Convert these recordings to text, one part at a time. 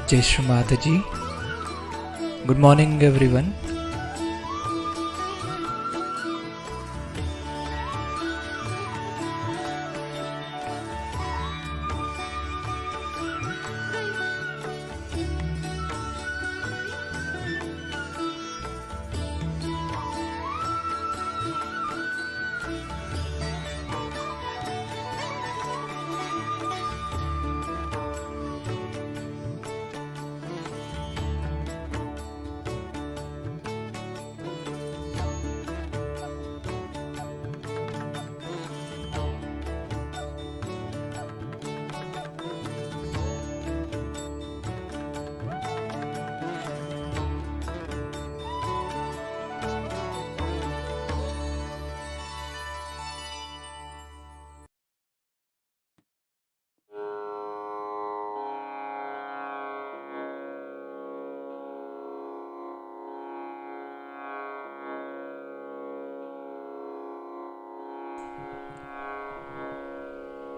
Jai Shri Mataji. Good morning, everyone.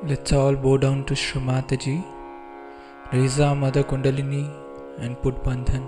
Let's all bow down to Shri Mataji, raise our Mother Kundalini and put Bandhan.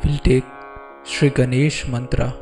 We'll take Shri Ganesh Mantra.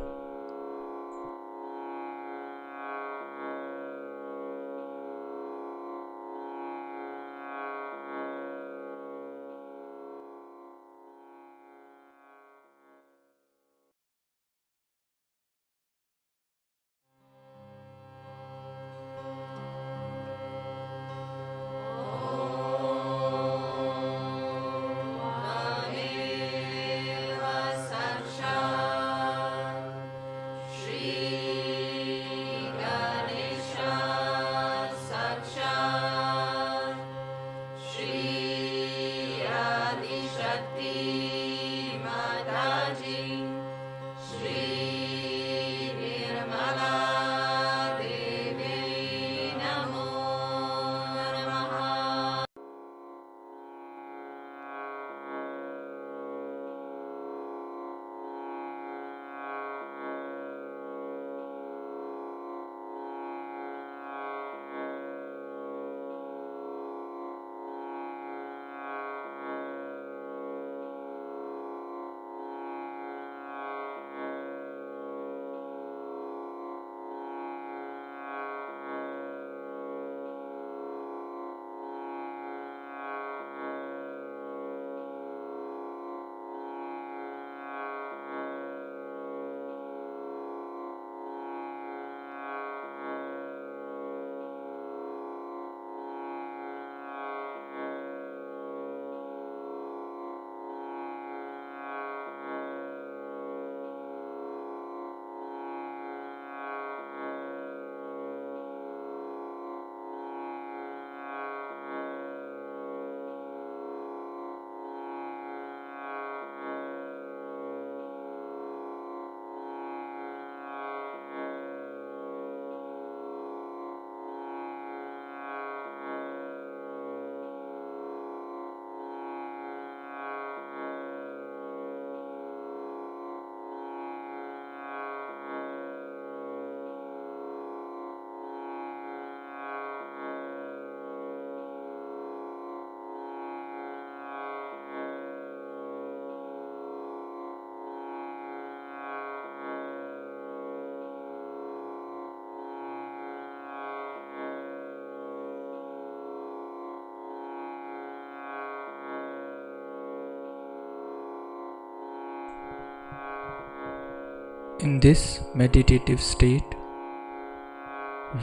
In this meditative state,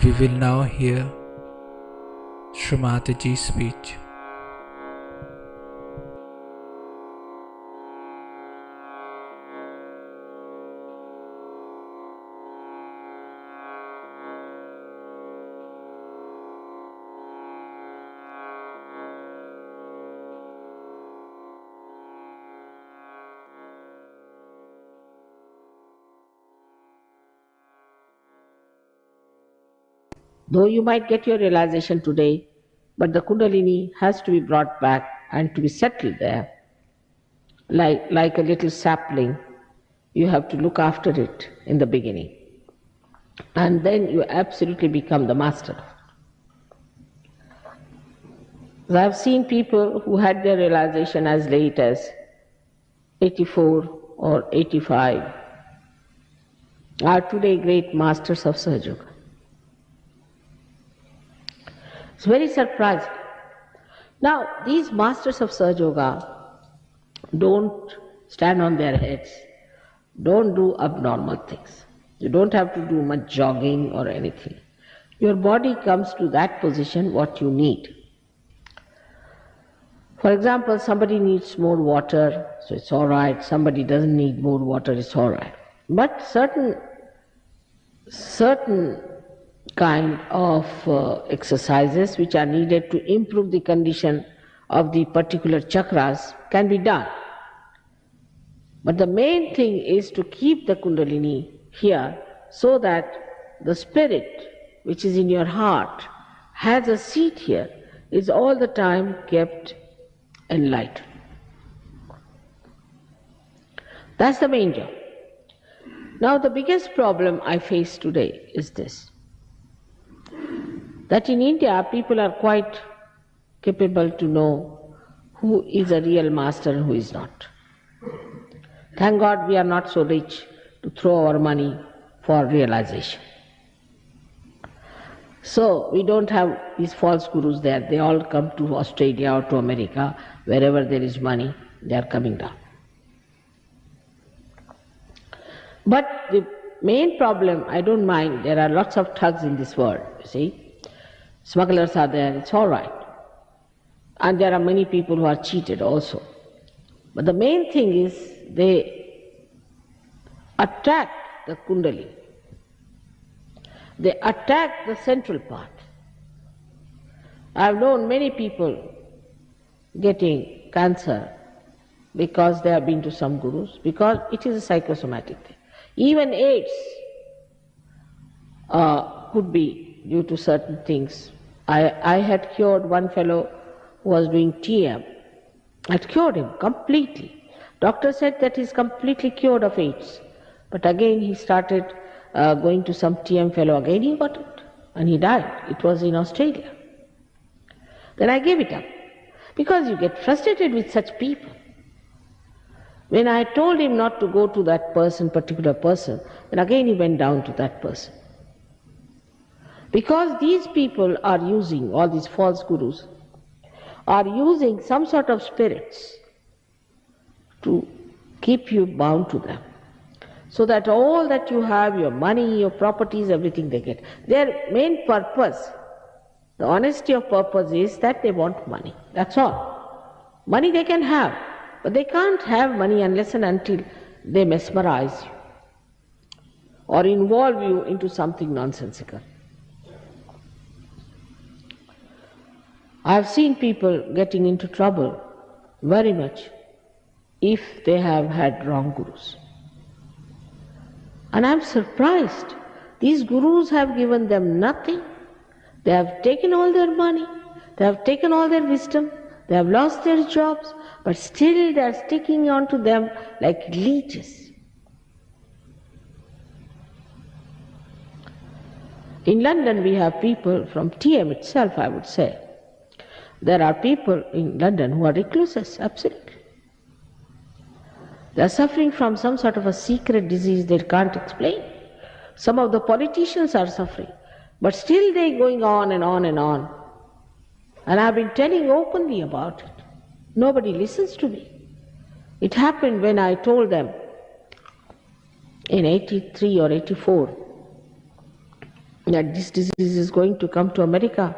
we will now hear Srimataji's speech. Though you might get your realization today, but the Kundalini has to be brought back and to be settled there. Like a little sapling, you have to look after it in the beginning. And then you absolutely become the master. I have seen people who had their realization as late as 84 or 85 are today great masters of Sahaja Yoga. It's very surprising. Now, these masters of Sahaja Yoga don't stand on their heads, don't do abnormal things. You don't have to do much jogging or anything. Your body comes to that position what you need. For example, somebody needs more water, so it's all right. Somebody doesn't need more water, it's all right. But certain kind of exercises which are needed to improve the condition of the particular chakras can be done. But the main thing is to keep the Kundalini here so that the spirit which is in your heart has a seat here, is all the time kept enlightened. That's the main job. Now the biggest problem I face today is this, that in India people are quite capable to know who is a real master and who is not. Thank God we are not so rich to throw our money for realization. So we don't have these false gurus there. They all come to Australia or to America. Wherever there is money, they are coming down. But the main problem, I don't mind, there are lots of thugs in this world, you see. Smugglers are there, it's all right. And there are many people who are cheated also. But the main thing is they attack the Kundalini. They attack the central part. I have known many people getting cancer because they have been to some gurus, because it is a psychosomatic thing. Even AIDS could be due to certain things. I had cured one fellow who was doing TM. I had cured him completely. Doctor said that he's completely cured of AIDS. But again he started going to some TM fellow, again he got it. And he died. It was in Australia. Then I gave it up. Because you get frustrated with such people. When I told him not to go to that person, particular person, then again he went down to that person. Because these people are using, all these false gurus, are using some sort of spirits to keep you bound to them. So that all that you have, your money, your properties, everything they get. Their main purpose, the honesty of purpose is that they want money. That's all. Money they can have, but they can't have money unless and until they mesmerize you or involve you into something nonsensical. I have seen people getting into trouble very much if they have had wrong gurus. And I am surprised. These gurus have given them nothing. They have taken all their money, they have taken all their wisdom, they have lost their jobs, but still they are sticking on to them like leeches. In London we have people from TM itself, I would say. There are people in London who are recluses, absolutely. They are suffering from some sort of a secret disease they can't explain. Some of the politicians are suffering, but still they are going on and on and on. And I have been telling openly about it. Nobody listens to me. It happened when I told them in 83 or 84 that this disease is going to come to America.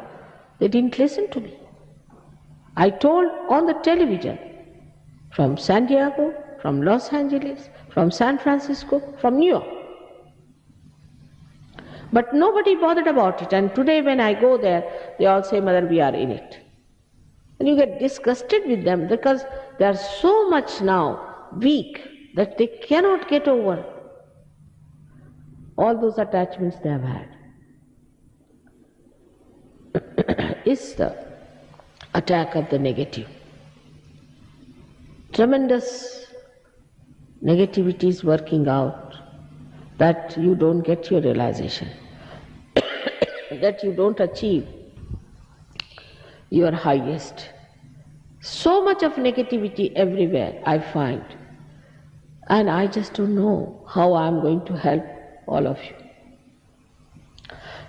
They didn't listen to me. I told on the television from San Diego, from Los Angeles, from San Francisco, from New York. But nobody bothered about it, and today when I go there, they all say, Mother, we are in it. And you get disgusted with them because they are so much now weak that they cannot get over all those attachments they have had. Is the attack of the negative. Tremendous negativity is working out that you don't get your realization, that you don't achieve your highest. So much of negativity everywhere I find, and I just don't know how I am going to help all of you.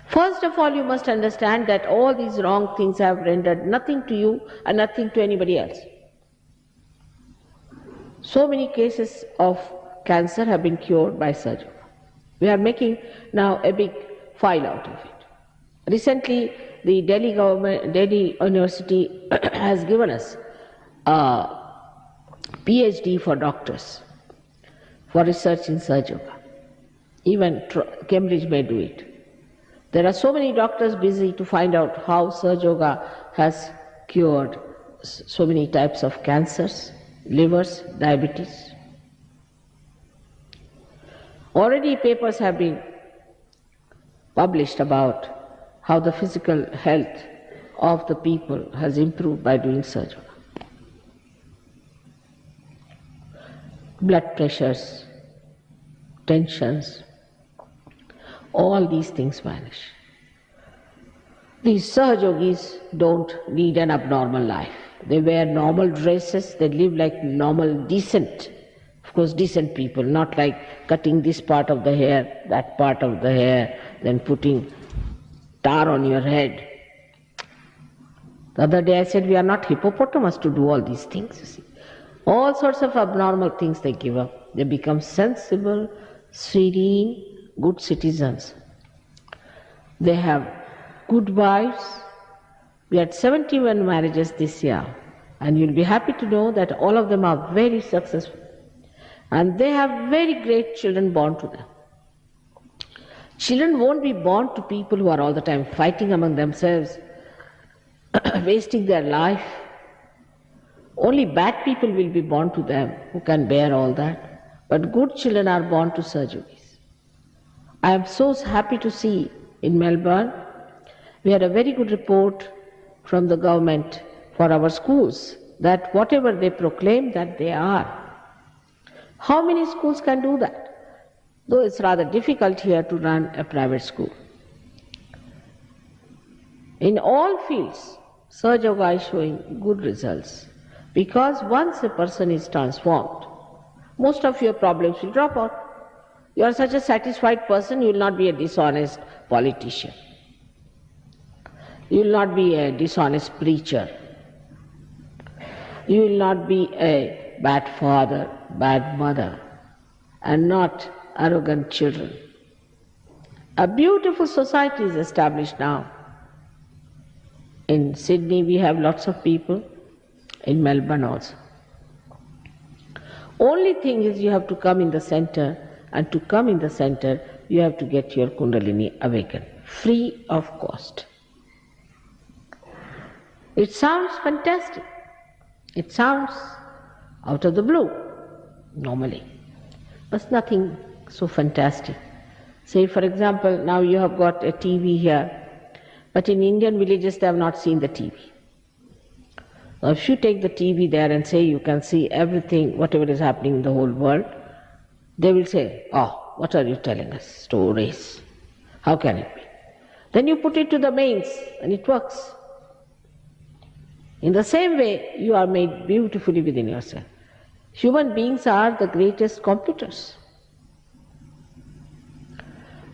First of all, you must understand that all these wrong things have rendered nothing to you and nothing to anybody else. So many cases of cancer have been cured by surgery. We are making now a big file out of it. Recently, the Delhi University has given us a PhD for doctors for research in surgery. Even Cambridge may do it. There are so many doctors busy to find out how Surg Yoga has cured so many types of cancers, livers, diabetes. Already papers have been published about how the physical health of the people has improved by doing Surg Yoga. Blood pressures, tensions, all these things vanish. These Sahajogis don't lead an abnormal life. They wear normal dresses, they live like normal, decent, of course decent people, not like cutting this part of the hair, that part of the hair, then putting tar on your head. The other day I said we are not hippopotamus to do all these things, you see. All sorts of abnormal things they give up. They become sensible, serene, good citizens. They have good wives. We had 71 marriages this year, and you'll be happy to know that all of them are very successful. And they have very great children born to them. Children won't be born to people who are all the time fighting among themselves, wasting their life. Only bad people will be born to them who can bear all that. But good children are born to surgeries. I am so happy to see in Melbourne, we had a very good report from the government for our schools that whatever they proclaim that they are. How many schools can do that? Though it's rather difficult here to run a private school. In all fields, Surg Yoga is showing good results because once a person is transformed, most of your problems will drop out. You are such a satisfied person, you will not be a dishonest politician. You will not be a dishonest preacher. You will not be a bad father, bad mother, and not arrogant children. A beautiful society is established now. In Sydney we have lots of people, in Melbourne also. Only thing is you have to come in the center, and to come in the center you have to get your Kundalini awakened, free of cost. It sounds fantastic. It sounds out of the blue, normally. But nothing so fantastic. Say for example, now you have got a TV here, but in Indian villages they have not seen the TV. Now if you take the TV there and say you can see everything, whatever is happening in the whole world, they will say, oh, what are you telling us? Stories. How can it be? Then you put it to the mains and it works. In the same way, you are made beautifully within yourself. Human beings are the greatest computers.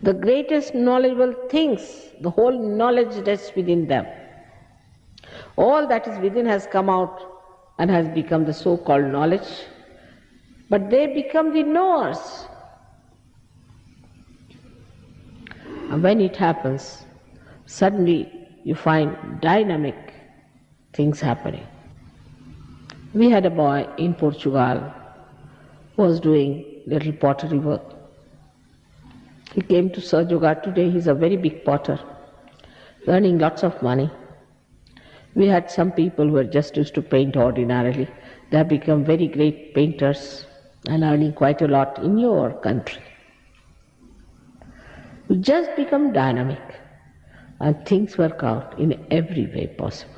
The greatest knowledgeable things, the whole knowledge that's within them. All that is within has come out and has become the so-called knowledge, but they become the knowers. when it happens, suddenly you find dynamic things happening. We had a boy in Portugal who was doing little pottery work. He came to Sahaja Yoga. Today he is a very big potter, earning lots of money. We had some people who were just used to paint ordinarily. They have become very great painters and earning quite a lot in your country. You just become dynamic and things work out in every way possible.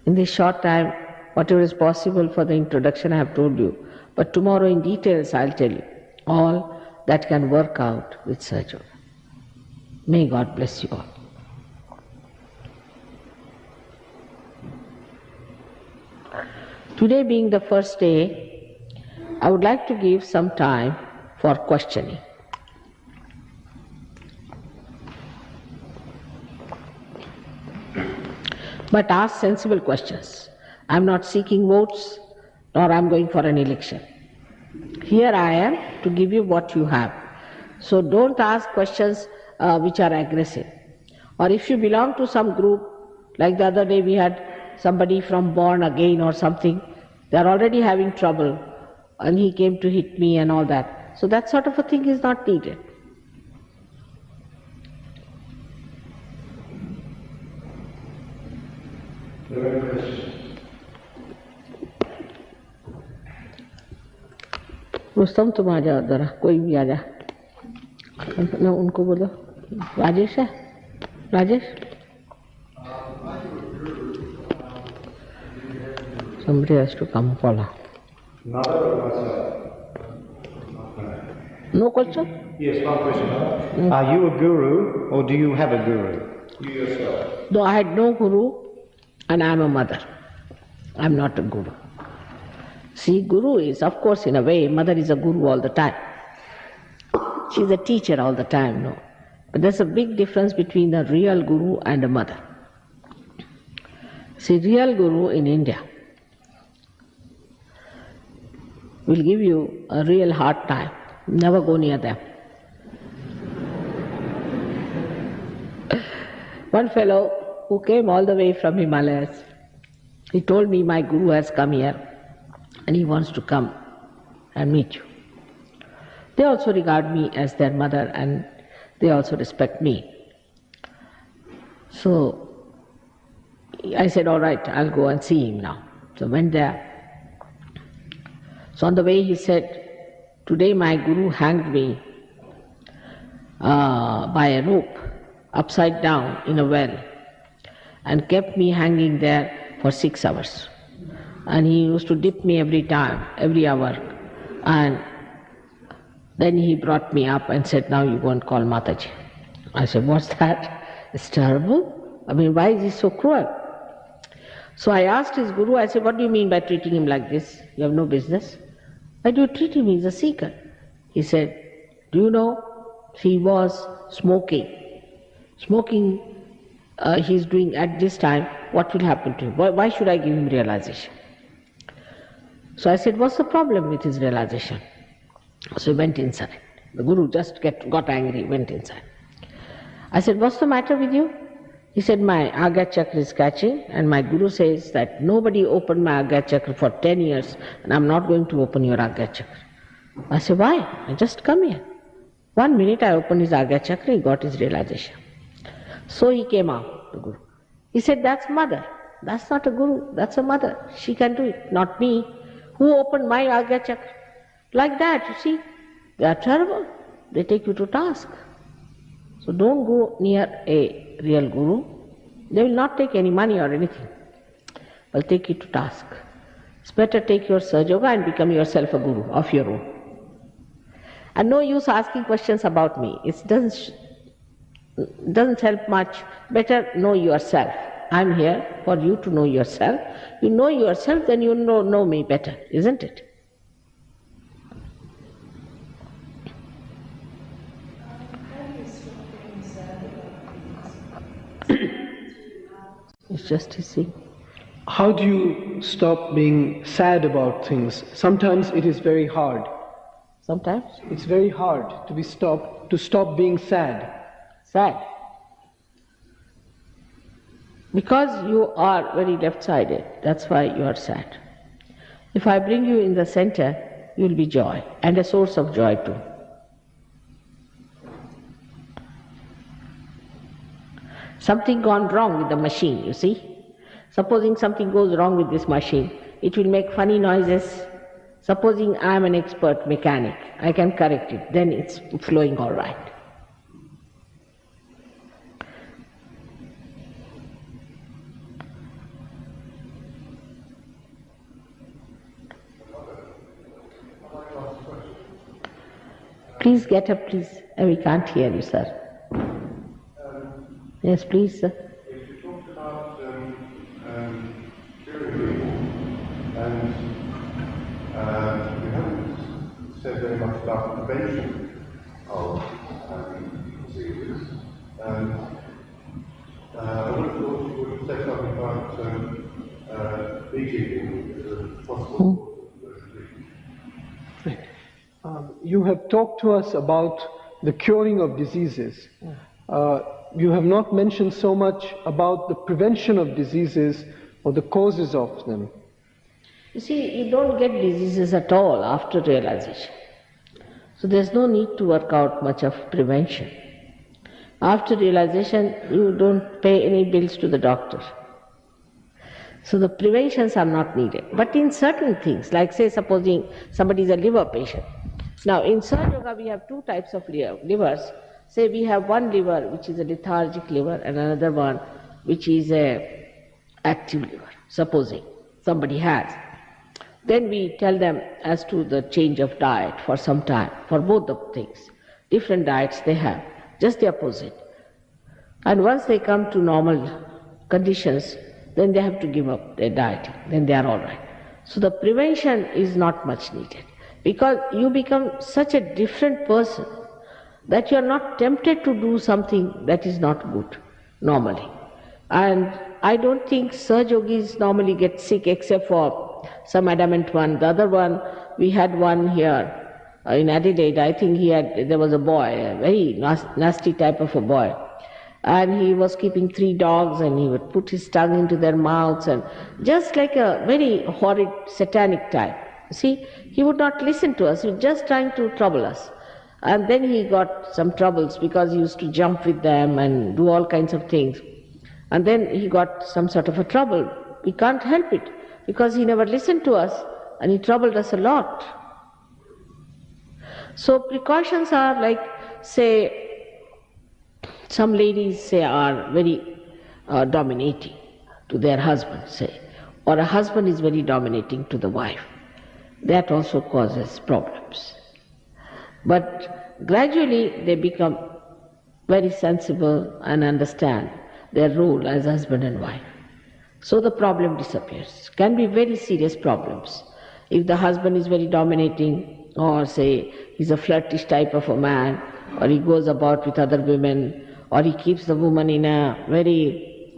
In this short time, whatever is possible for the introduction I have told you, but tomorrow in details I'll tell you all that can work out with Sahaja Yoga. May God bless you all. Today being the first day, I would like to give some time for questioning. But ask sensible questions. I am not seeking votes, nor I am going for an election. Here I am to give you what you have. So don't ask questions which are aggressive. Or if you belong to some group, like the other day we had somebody from Born Again or something, they are already having trouble and he came to hit me and all that. So that sort of a thing is not needed. Rustam तुम आ जाओ जरा, कोई भी आ जा, ना उनको बोलो। राजेश है, Rajesh, somebody has to come, Paula. No question? Yes, one question. Are you a guru or do you have a guru? You yourself. Though I had no guru and I am a mother, I am not a guru. See, guru is, of course, in a way, mother is a guru all the time. She is a teacher all the time, no. But there's a big difference between a real guru and a mother. See, real guru in India will give you a real hard time. Never go near them. One fellow who came all the way from Himalayas, he told me, my guru has come here and he wants to come and meet you. They also regard me as their mother and they also respect me. So I said, all right, I'll go and see him now. So went there. So on the way he said, today my guru hanged me by a rope upside down in a well and kept me hanging there for 6 hours. And he used to dip me every time, every hour. And then he brought me up and said, now you go and call Mataji. I said, what's that? It's terrible. I mean, why is he so cruel? So I asked his guru, I said, what do you mean by treating him like this? You have no business. Why do you treat him? He's a seeker. He said, do you know, he was smoking. Smoking he's doing at this time, what will happen to him? Why should I give him realization? So I said, what's the problem with his realization? So he went inside. The guru just got angry, went inside. I said, what's the matter with you? He said, my Agya Chakra is catching and my guru says that nobody opened my Agya Chakra for 10 years and I'm not going to open your Agya Chakra. I said, why? I just come here. 1 minute I opened his Agya Chakra, he got his realization. So he came out, the guru. He said, that's mother. That's not a guru, that's a mother. She can do it, not me. Who opened my Agya Chakra? Like that, you see. They are terrible. They take you to task. So don't go near a real guru. They will not take any money or anything. They'll take you to task. It's better take your Sahaja Yoga and become yourself a guru of your own. And no use asking questions about me. It doesn't help much. Better know yourself. I'm here for you to know yourself. You know yourself, then you know me better, isn't it? It's just his thing. How do you stop being sad about things? Sometimes it is very hard. Sometimes? It's very hard to stop being sad. sad. Because you are very left-sided, that's why you are sad. If I bring you in the center, you will be joy, and a source of joy too. Something gone wrong with the machine, you see. Supposing something goes wrong with this machine, it will make funny noises. Supposing I am an expert mechanic, I can correct it, then it's flowing all right. Please get up, please. We can't hear you, sir. Yes, please, sir. You talked about curing people, and you haven't said very much about prevention of diseases. I would have thought you would have said something about beekeeping as a possible You have talked to us about the curing of diseases. You have not mentioned so much about the prevention of diseases or the causes of them. You see, you don't get diseases at all after realization. So there's no need to work out much of prevention. After realization, you don't pay any bills to the doctor. So the preventions are not needed. But in certain things, like say supposing somebody is a liver patient. Now in Sahaja Yoga we have two types of livers. Say we have one liver which is a lethargic liver and another one which is a active liver, supposing somebody has. Then we tell them as to the change of diet for some time, for both the things. Different diets they have, just the opposite. And once they come to normal conditions, then they have to give up their dieting, then they are all right. So the prevention is not much needed, because you become such a different person that you are not tempted to do something that is not good, normally. And I don't think Sahaja Yogis normally get sick except for some adamant one. The other one, we had one here in Adelaide, I think there was a boy, a very nasty type of a boy. And he was keeping 3 dogs and he would put his tongue into their mouths and just like a very horrid satanic type. See, he would not listen to us, he was just trying to trouble us. And then he got some troubles because he used to jump with them and do all kinds of things. And then he got some sort of a trouble. We can't help it because he never listened to us and he troubled us a lot. So precautions are like, say, some ladies say are very dominating to their husband, say, or a husband is very dominating to the wife. That also causes problems. But gradually they become very sensible and understand their role as husband and wife. So the problem disappears. Can be very serious problems. If the husband is very dominating, or say he's a flirtish type of a man, or he goes about with other women, or he keeps the woman in a very,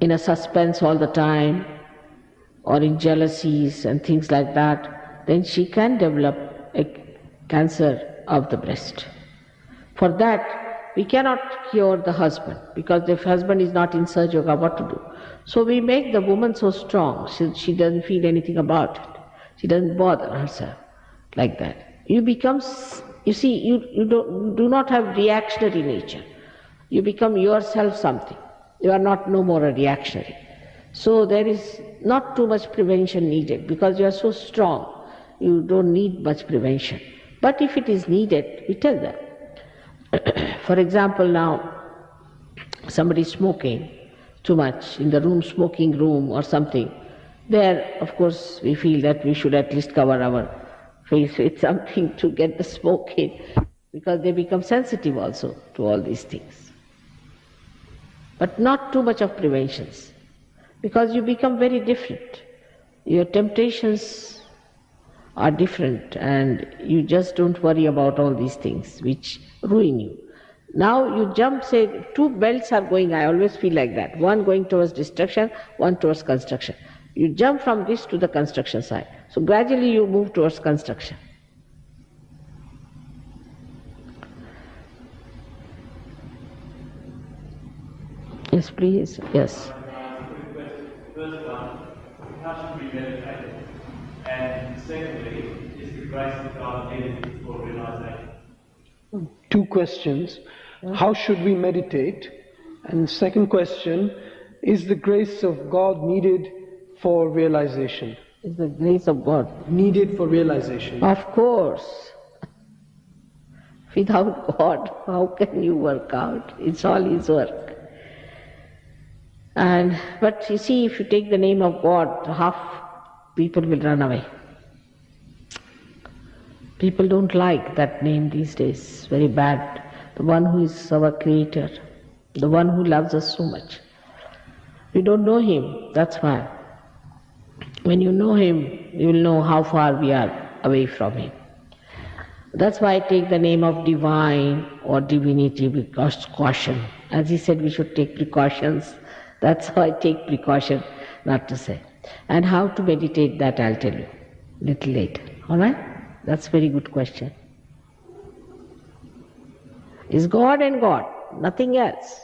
in a suspense all the time, or in jealousies and things like that, then she can develop a cancer of the breast. For that, we cannot cure the husband, because if husband is not in Sahaja Yoga, what to do? So we make the woman so strong, she doesn't feel anything about it. She doesn't bother herself like that. You become, you see, you do not have reactionary nature. You become yourself something. You are not no more a reactionary. So there is not too much prevention needed, because you are so strong. You don't need much prevention. But if it is needed, we tell them. For example, now somebody is smoking too much in the room, smoking room or something. There, of course, we feel that we should at least cover our face with something to get the smoke in, because they become sensitive also to all these things. But not too much of preventions, because you become very different. Your temptations are different and you just don't worry about all these things which ruin you. Now you jump, say, 2 belts are going, I always feel like that. One going towards destruction, one towards construction. You jump from this to the construction side. So gradually you move towards construction. Yes, please. Yes. First one, how should we meditate? And secondly, is the grace of God needed for realization? Two questions. How should we meditate? And second question, is the grace of God needed for realization? Is the grace of God Needed for realization. Of course. Without God, how can you work out? It's all His work. But you see, if you take the name of God, half people will run away. People don't like that name these days, very bad. The one who is our Creator, the one who loves us so much. We don't know Him, that's why. When you know Him, you will know how far we are away from Him. That's why I take the name of divine or divinity because caution. As he said, we should take precautions. That's how I take precaution not to say. And how to meditate, that I'll tell you little later. All right? That's a very good question. Is God and God, nothing else.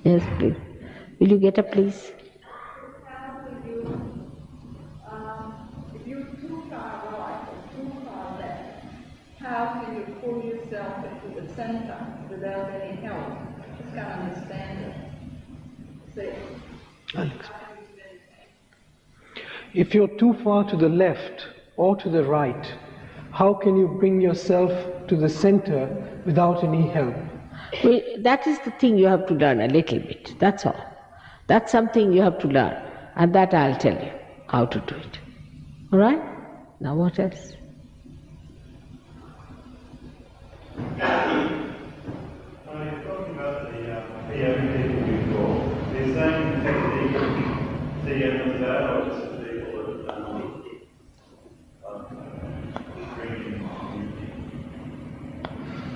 Yes, please. Will you get up, please? If you're too far right or too far left, how can you pull yourself into the center without any help? Just can't understand it. See? If you're too far to the left or to the right, how can you bring yourself to the center without any help? Well, that is the thing you have to learn a little bit, that's all. That's something you have to learn, and that I'll tell you how to do it. All right? Now what else? You're talking about the TM before. The same technique TM as that, or just a people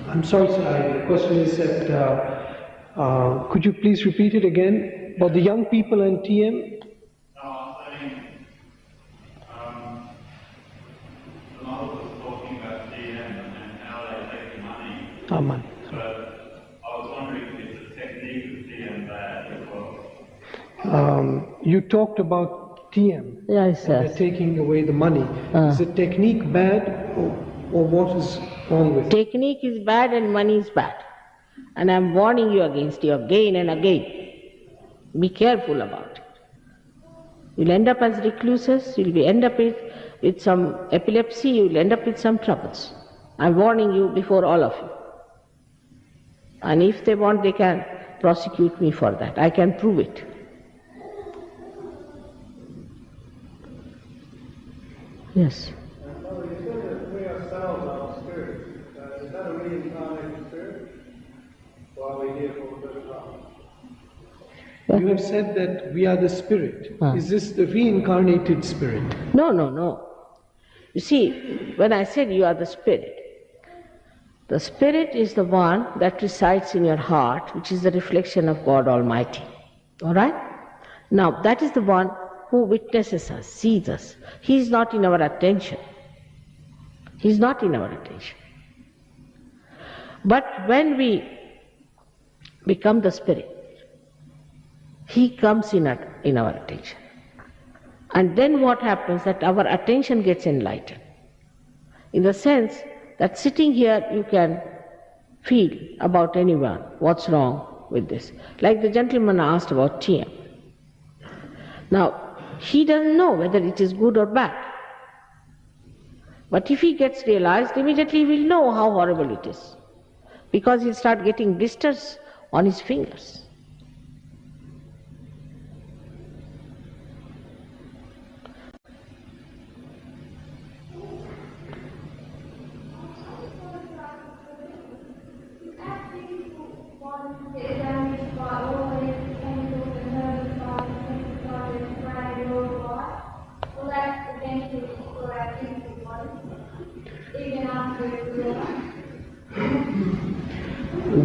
I'm sorry, sir. The question is that, could you please repeat it again? About the young people and TM? No, I'm saying, the mother was talking about TM and how they take the money. Money. But I was wondering if the technique of TM bad as well. You talked about TM. Yes, and they're yes. taking away the money. Is the technique bad or what is wrong with it? Technique is bad and money is bad. And I'm warning you against it again and again. Be careful about it. You'll end up as recluses, you'll end up with some epilepsy, you'll end up with some troubles. I'm warning you before all of you. And if they want, they can prosecute me for that. I can prove it. Yes. We ourselves are spirit. Is that a reincarnated spirit? Or are we here for a bit of life? You have said that we are the spirit. Is this the reincarnated spirit? No, no, no. You see, when I said you are the spirit is the one that resides in your heart, which is the reflection of God Almighty. All right? Now, that is the one who witnesses us, sees us. He is not in our attention. He is not in our attention. But when we become the spirit, he comes in our attention. And then what happens that our attention gets enlightened. In the sense that sitting here you can feel about anyone, what's wrong with this. Like the gentleman asked about TM. Now, he doesn't know whether it is good or bad. But if he gets realized, immediately he will know how horrible it is. Because he'll start getting blisters on his fingers.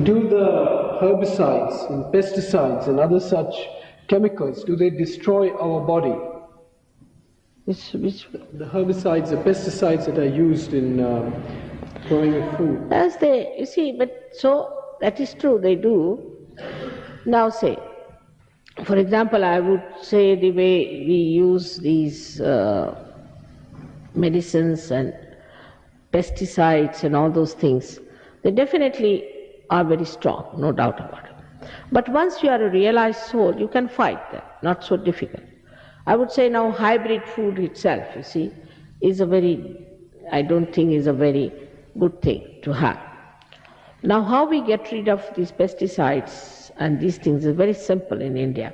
Do the herbicides and pesticides and other such chemicals, do they destroy our body? Which The herbicides, the pesticides that are used in growing of food. as they, you see, but so that is true, they do. Now say, for example, I would say the way we use these medicines and pesticides and all those things, they definitely are very strong, no doubt about it. But once you are a realized soul, you can fight them, not so difficult. I would say now hybrid food itself, you see, is a very, I don't think is a very good thing to have. Now how we get rid of these pesticides and these things is very simple in India.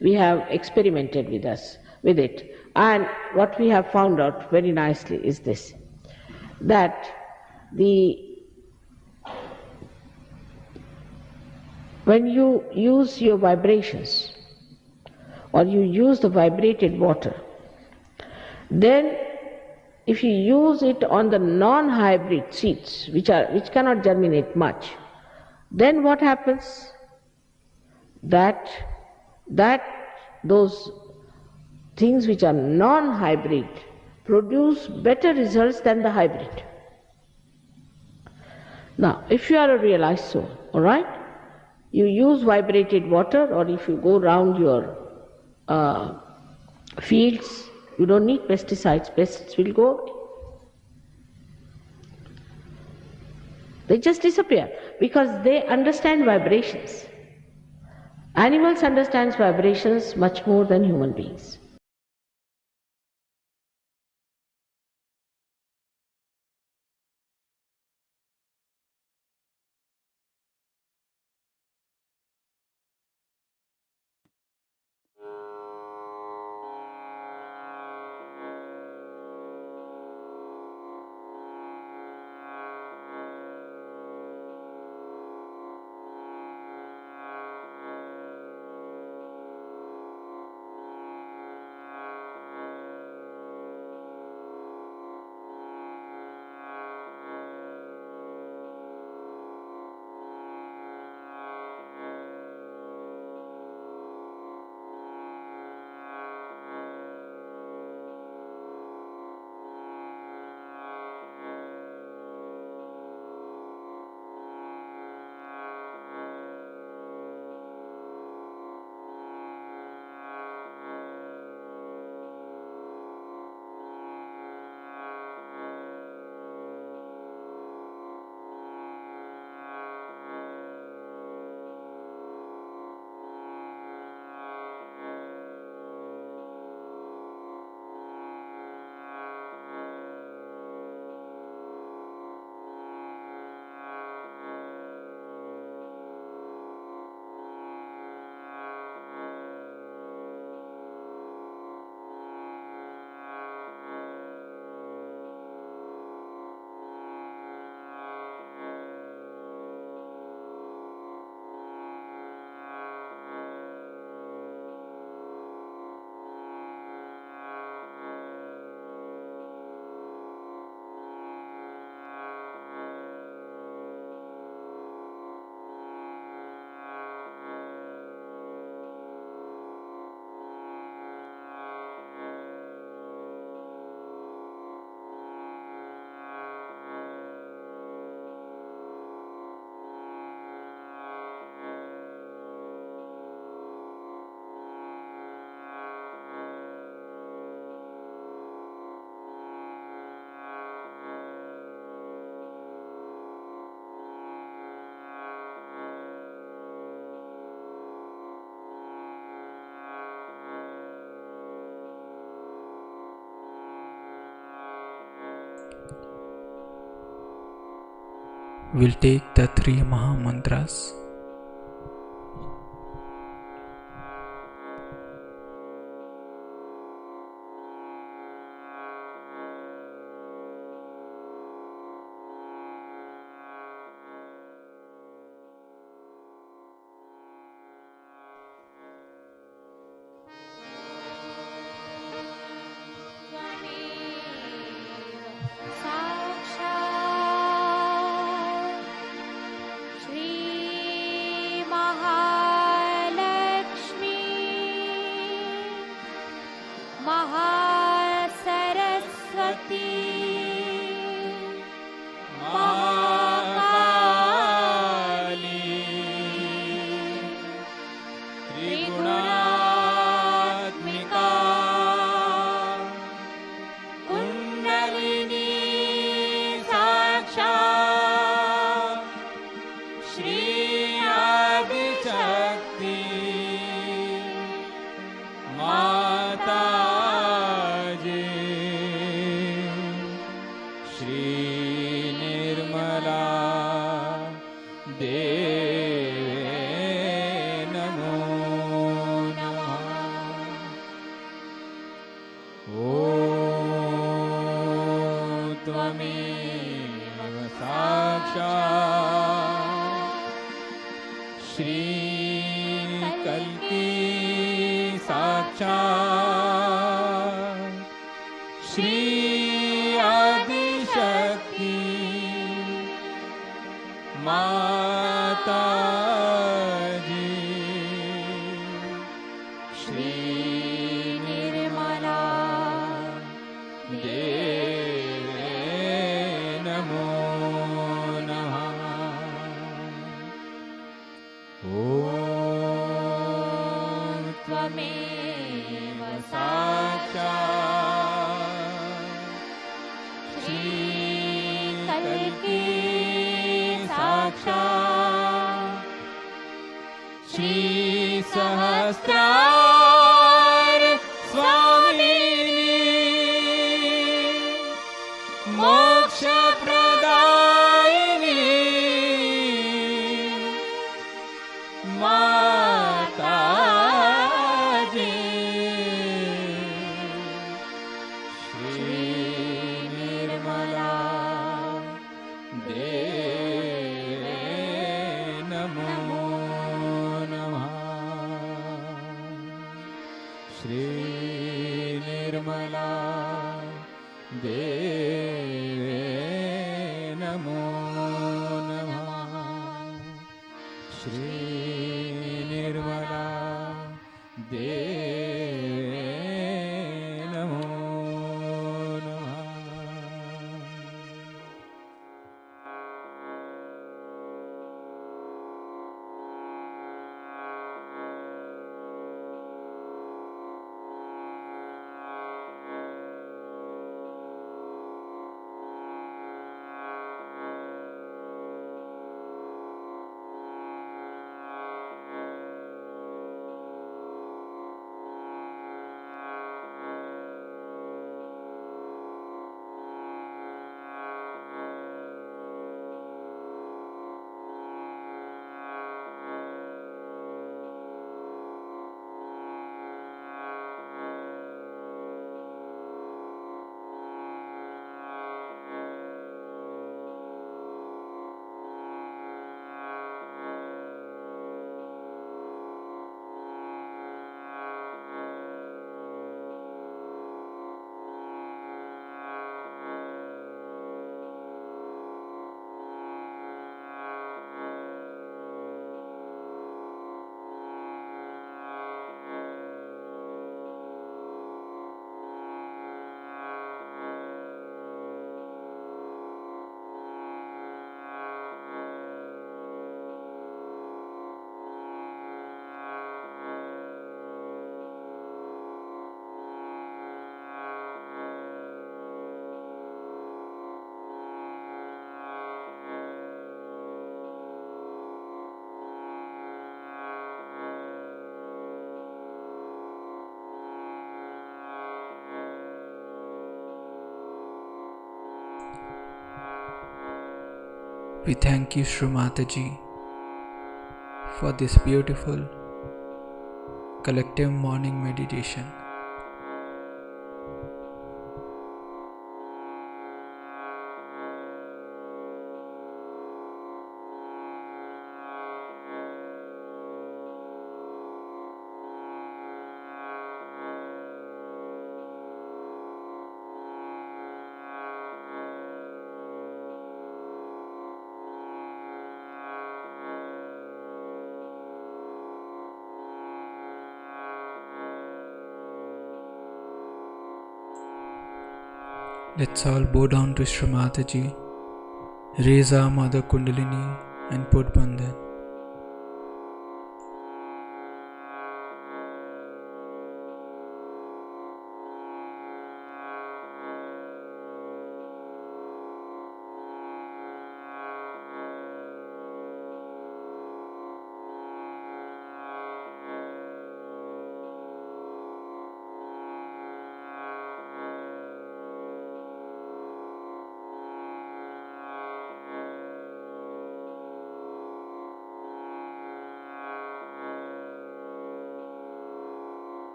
We have experimented with it, and what we have found out very nicely is this, that when you use your vibrations or you use the vibrated water, then if you use it on the non-hybrid seeds, which cannot germinate much, then what happens? That those things which are non-hybrid produce better results than the hybrid. Now, if you are a realized soul, all right, you use vibrated water, or if you go round your fields, you don't need pesticides, pests will go away. They just disappear because they understand vibrations. Animals understand vibrations much more than human beings. We'll take the three Maha Mantras. Shri Shri Nirmala Deve Namo Namah. Om Tvameva Sakshat Shri Kalki Sakshat Shri Adi Shakti Mata Ji Shri Nirmala Deve Namo Namah. Om Tvameva Sakshat Shri Kalki Sakshat Shri Sahasrar Swamini Moksha Pradayini Mataji Shri Nirmala Deve Namo Namah. Shri Nirmala Deve Namo Namah. Shri Nirmala Deve Namo Namah. We thank you, Shri Mataji, for this beautiful collective morning meditation. Let's all bow down to Shri Mataji, raise our Mother Kundalini and put Bandhan.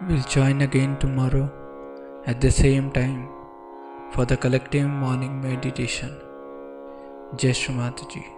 We'll join again tomorrow at the same time for the collective morning meditation. Jai Shri Mataji.